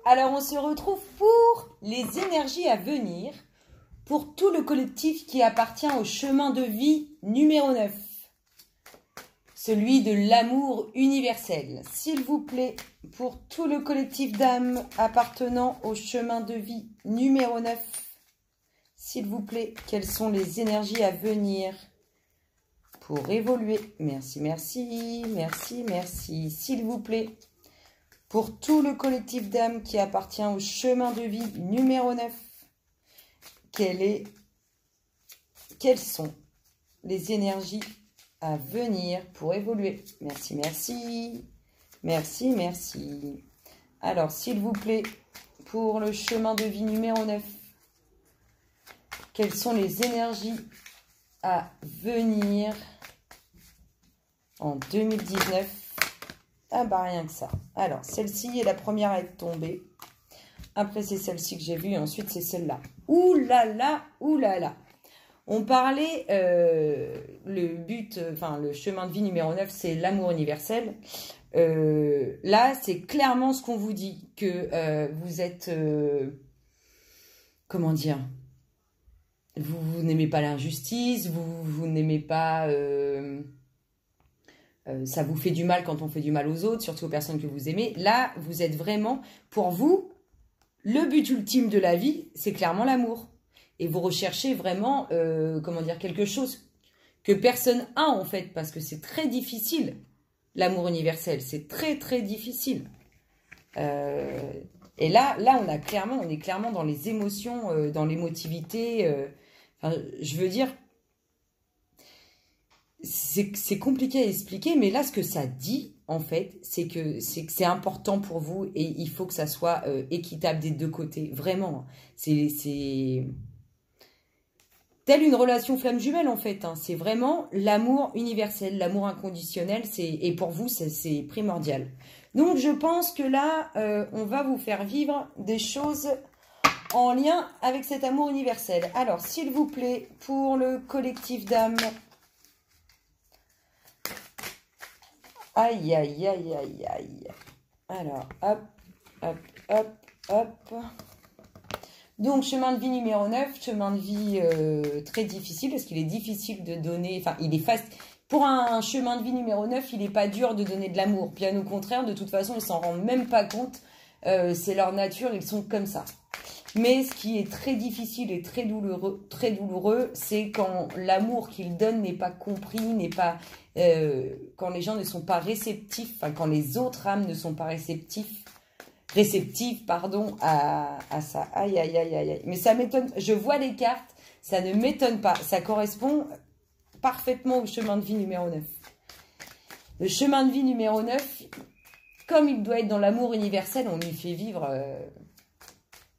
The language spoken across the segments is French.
Alors on se retrouve pour les énergies à venir pour tout le collectif qui appartient au chemin de vie numéro 9. Celui de l'amour universel. S'il vous plaît, pour tout le collectif d'âmes appartenant au chemin de vie numéro 9, s'il vous plaît, quelles sont les énergies à venir pour évoluer? Merci, merci, merci, merci. S'il vous plaît, pour tout le collectif d'âmes qui appartient au chemin de vie numéro 9, quelles sont les énergies à venir pour évoluer? Merci, merci, merci, merci. Alors, s'il vous plaît, pour le chemin de vie numéro 9, quelles sont les énergies à venir en 2019? Ah bah rien que ça. Alors, celle-ci est la première à être tombée. Après, c'est celle-ci que j'ai vue. Et ensuite, c'est celle-là. Ouh là là, ouh là là. On parlait, le but, enfin, le chemin de vie numéro 9, c'est l'amour universel. Là, c'est clairement ce qu'on vous dit. Que vous êtes, comment dire, vous n'aimez pas l'injustice, vous n'aimez pas... ça vous fait du mal quand on fait du mal aux autres, surtout aux personnes que vous aimez. Là, vous êtes vraiment, pour vous, le but ultime de la vie, c'est clairement l'amour. Et vous recherchez vraiment, comment dire, quelque chose que personne a en fait, parce que c'est très difficile, l'amour universel. C'est très, très difficile. Et là, on est clairement dans les émotions, dans l'émotivité. Enfin, je veux dire... C'est compliqué à expliquer, mais là, ce que ça dit, en fait, c'est que c'est important pour vous et il faut que ça soit équitable des deux côtés. Vraiment. C'est telle une relation flamme jumelle, en fait. Hein. C'est vraiment l'amour universel, l'amour inconditionnel. Et pour vous, c'est primordial. Donc, je pense que là, on va vous faire vivre des choses en lien avec cet amour universel. Alors, s'il vous plaît, pour le collectif d'âmes... Aïe, aïe, aïe, aïe, aïe. Alors, hop, hop, hop, hop. Donc, chemin de vie numéro 9, chemin de vie très difficile, parce qu'il est difficile de donner... Enfin, il est facile. Pour un chemin de vie numéro 9, il n'est pas dur de donner de l'amour. Bien au contraire, de toute façon, ils s'en rendent même pas compte. C'est leur nature, ils sont comme ça. Mais ce qui est très difficile et très douloureux, c'est quand l'amour qu'ils donnent n'est pas compris, n'est pas... quand les gens ne sont pas réceptifs, enfin quand les autres âmes ne sont pas réceptives, pardon, à ça. Aïe, aïe, aïe, aïe, aïe. Mais ça m'étonne, je vois les cartes, ça ne m'étonne pas. Ça correspond parfaitement au chemin de vie numéro 9. Le chemin de vie numéro 9, comme il doit être dans l'amour universel, on lui fait vivre...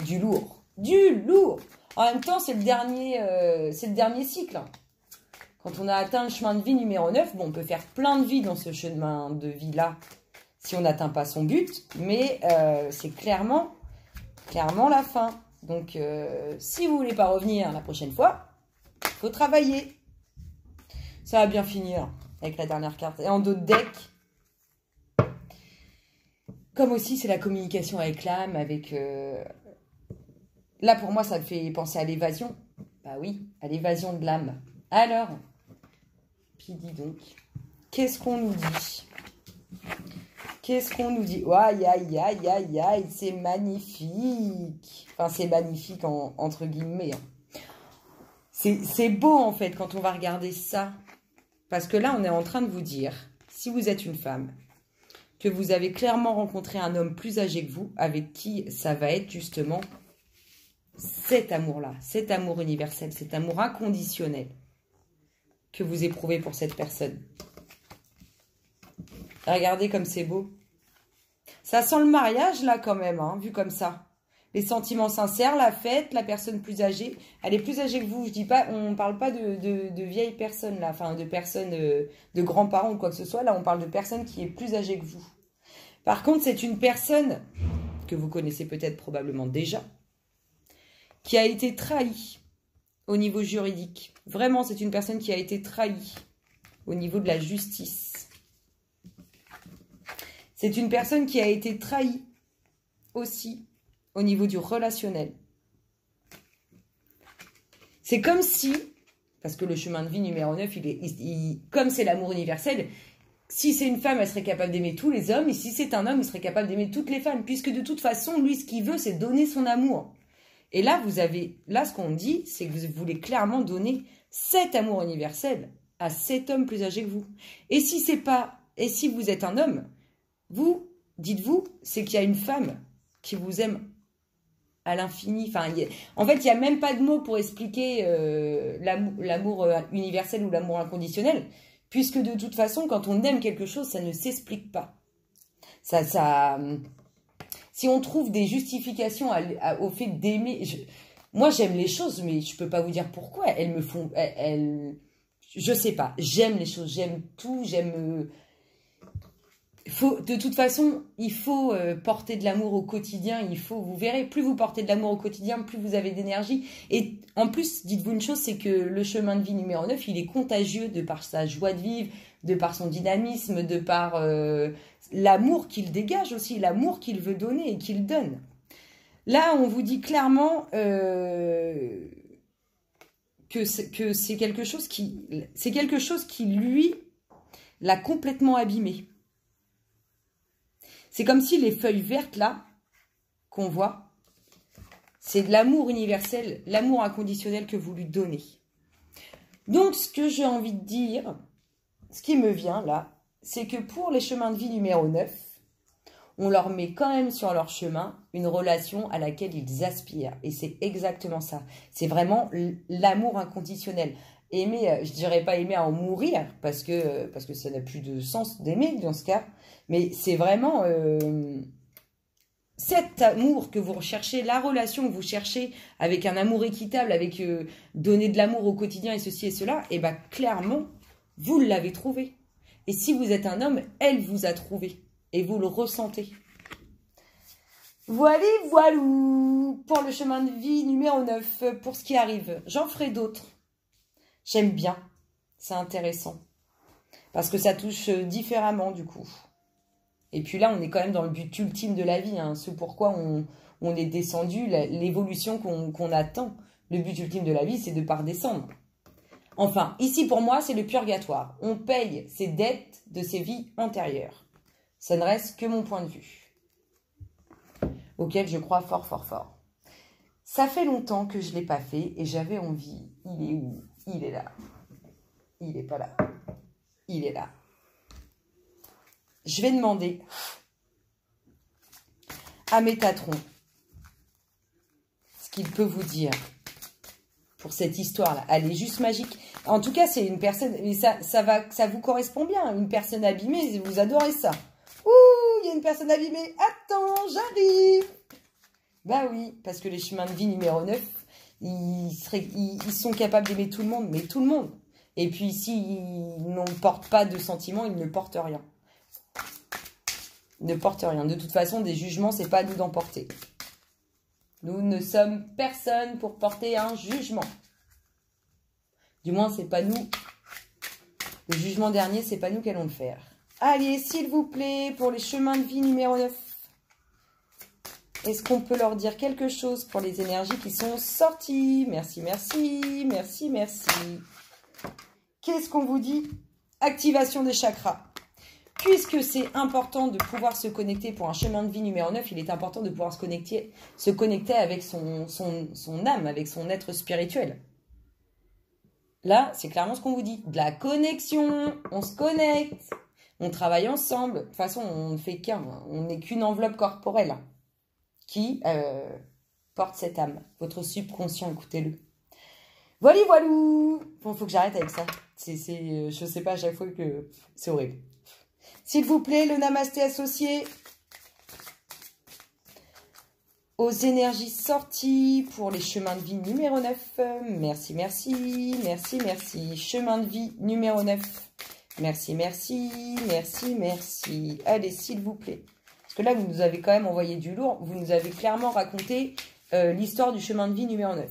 du lourd. Du lourd. En même temps, c'est le dernier cycle. Quand on a atteint le chemin de vie numéro 9, bon, on peut faire plein de vies dans ce chemin de vie-là si on n'atteint pas son but. Mais c'est clairement la fin. Donc, si vous ne voulez pas revenir la prochaine fois, il faut travailler. Ça va bien finir avec la dernière carte. Et en dos de deck, comme aussi, c'est la communication avec l'âme, avec... Là, pour moi, ça me fait penser à l'évasion. Bah oui, à l'évasion de l'âme. Alors, puis dis donc, qu'est-ce qu'on nous dit? Qu'est-ce qu'on nous dit? Aïe, aïe, aïe, aïe, aïe, c'est magnifique. Enfin, c'est magnifique entre guillemets. C'est beau, en fait, quand on va regarder ça. Parce que là, on est en train de vous dire, si vous êtes une femme, que vous avez clairement rencontré un homme plus âgé que vous, avec qui ça va être justement... cet amour-là, cet amour universel, cet amour inconditionnel que vous éprouvez pour cette personne. Regardez comme c'est beau. Ça sent le mariage, là, quand même, hein, vu comme ça. Les sentiments sincères, la fête, la personne plus âgée. Elle est plus âgée que vous, je dis pas, on ne parle pas de vieilles personnes, là, enfin, de personnes, de grands-parents ou quoi que ce soit. Là, on parle de personnes qui est plus âgée que vous. Par contre, c'est une personne que vous connaissez peut-être probablement déjà, qui a été trahi au niveau juridique. Vraiment, c'est une personne qui a été trahie au niveau de la justice. C'est une personne qui a été trahie aussi au niveau du relationnel. C'est comme si, parce que le chemin de vie numéro 9, comme c'est l'amour universel, si c'est une femme, elle serait capable d'aimer tous les hommes, et si c'est un homme, il serait capable d'aimer toutes les femmes, puisque de toute façon, lui, ce qu'il veut, c'est donner son amour. Et là, ce qu'on dit, c'est que vous voulez clairement donner cet amour universel à cet homme plus âgé que vous. Et si vous êtes un homme, dites-vous, c'est qu'il y a une femme qui vous aime à l'infini. Enfin, en fait, il n'y a même pas de mots pour expliquer l'amour universel ou l'amour inconditionnel, puisque de toute façon, quand on aime quelque chose, ça ne s'explique pas. Si on trouve des justifications au fait d'aimer... Moi, j'aime les choses, mais je ne peux pas vous dire pourquoi. Elles me font... je sais pas. J'aime les choses, j'aime tout, j'aime... de toute façon, il faut porter de l'amour au quotidien. Vous verrez, plus vous portez de l'amour au quotidien, plus vous avez d'énergie. Et en plus, dites-vous une chose, c'est que le chemin de vie numéro 9, il est contagieux de par sa joie de vivre, de par son dynamisme, de par l'amour qu'il dégage aussi, l'amour qu'il veut donner et qu'il donne. Là, on vous dit clairement que c'est quelque chose qui, lui, l'a complètement abîmé. C'est comme si les feuilles vertes, là, qu'on voit, c'est de l'amour universel, l'amour inconditionnel que vous lui donnez. Donc, ce que j'ai envie de dire, ce qui me vient, là, c'est que pour les chemins de vie numéro 9, on leur met quand même sur leur chemin une relation à laquelle ils aspirent. Et c'est exactement ça. C'est vraiment l'amour inconditionnel. Aimer, je dirais pas aimer à en mourir, parce que ça n'a plus de sens d'aimer dans ce cas. Mais c'est vraiment cet amour que vous recherchez, la relation que vous cherchez avec un amour équitable, avec donner de l'amour au quotidien et ceci et cela, et bien clairement, vous l'avez trouvé. Et si vous êtes un homme, elle vous a trouvé. Et vous le ressentez. Voilà, voilou, pour le chemin de vie numéro 9, pour ce qui arrive. J'en ferai d'autres. J'aime bien. C'est intéressant. Parce que ça touche différemment, du coup. Et puis là, on est quand même dans le but ultime de la vie. Hein, ce pourquoi on est descendu, l'évolution qu'on attend. Le but ultime de la vie, c'est de ne pas redescendre. Enfin, ici, pour moi, c'est le purgatoire. On paye ses dettes de ses vies antérieures. Ça ne reste que mon point de vue, auquel je crois fort, fort, fort. Ça fait longtemps que je ne l'ai pas fait et j'avais envie. Il est où? Il est là. Il n'est pas là. Il est là. Je vais demander à Métatron ce qu'il peut vous dire pour cette histoire-là. Elle est juste magique. En tout cas, c'est une personne, mais ça vous correspond bien. Une personne abîmée, vous adorez ça. Ouh, il y a une personne abîmée. Attends, j'arrive. Bah oui, parce que les chemins de vie numéro 9, ils sont capables d'aimer tout le monde, mais tout le monde. Et puis, s'ils n'en portent pas de sentiments, ils ne portent rien. Ils ne portent rien. De toute façon, des jugements, c'est pas à nous d'en porter. Nous ne sommes personne pour porter un jugement. Du moins, c'est pas nous. Le jugement dernier, c'est pas nous qui allons le faire. Allez, s'il vous plaît, pour les chemins de vie numéro 9. Est-ce qu'on peut leur dire quelque chose pour les énergies qui sont sorties? Merci, merci, merci, merci. Qu'est-ce qu'on vous dit? Activation des chakras. Puisque c'est important de pouvoir se connecter pour un chemin de vie numéro 9, il est important de pouvoir se connecter avec son âme, avec son être spirituel. Là, c'est clairement ce qu'on vous dit. De la connexion, on se connecte, on travaille ensemble. De toute façon, on ne fait qu'un, on n'est qu'une enveloppe corporelle qui porte cette âme. Votre subconscient, écoutez-le. Voilà, voilou. Bon, faut que j'arrête avec ça. Je sais pas, à chaque fois que c'est horrible. S'il vous plaît, le namasté associé aux énergies sorties pour les chemins de vie numéro 9. Merci, merci, merci, merci. Chemin de vie numéro 9. Merci, merci, merci, merci. Allez, s'il vous plaît. Parce que là, vous nous avez quand même envoyé du lourd. Vous nous avez clairement raconté l'histoire du chemin de vie numéro 9.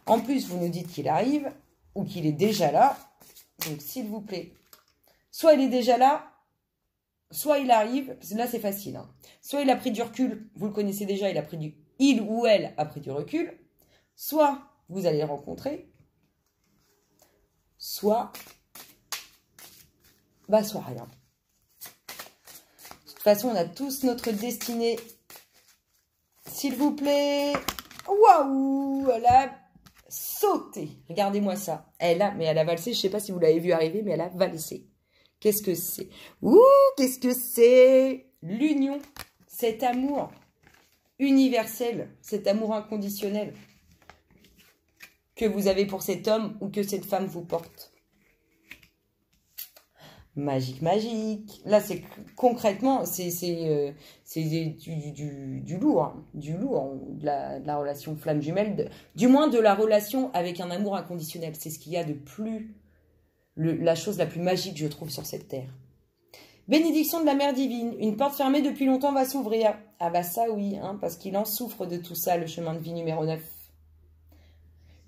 En plus, vous nous dites qu'il arrive ou qu'il est déjà là. Donc, s'il vous plaît. Soit il est déjà là, soit il arrive, parce que là c'est facile, hein, soit il a pris du recul, vous le connaissez déjà, il ou elle a pris du recul, soit vous allez le rencontrer, soit rien. De toute façon, on a tous notre destinée. S'il vous plaît. Waouh, elle a sauté. Regardez-moi ça. Elle a valsé. Je ne sais pas si vous l'avez vu arriver, mais elle a valsé. Qu'est-ce que c'est? Ouh, qu'est-ce que c'est? L'union, cet amour universel, cet amour inconditionnel que vous avez pour cet homme ou que cette femme vous porte. Magique, magique. Là, c'est concrètement, c'est du lourd, hein, de la relation flamme jumelle, du moins de la relation avec un amour inconditionnel. C'est ce qu'il y a de plus, la chose la plus magique, je trouve, sur cette terre. Bénédiction de la Mère Divine. Une porte fermée depuis longtemps va s'ouvrir. Ah bah ça oui, hein, parce qu'il en souffre de tout ça, le chemin de vie numéro 9.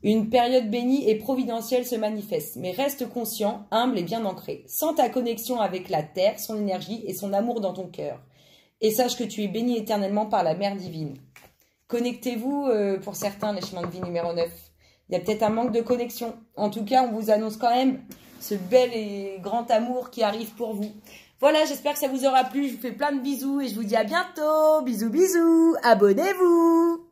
Une période bénie et providentielle se manifeste, mais reste conscient, humble et bien ancré. Sens ta connexion avec la terre, son énergie et son amour dans ton cœur. Et sache que tu es béni éternellement par la Mère Divine. Connectez-vous, pour certains, les chemins de vie numéro 9. Il y a peut-être un manque de connexion. En tout cas, on vous annonce quand même ce bel et grand amour qui arrive pour vous. Voilà, j'espère que ça vous aura plu. Je vous fais plein de bisous et je vous dis à bientôt. Bisous, bisous. Abonnez-vous.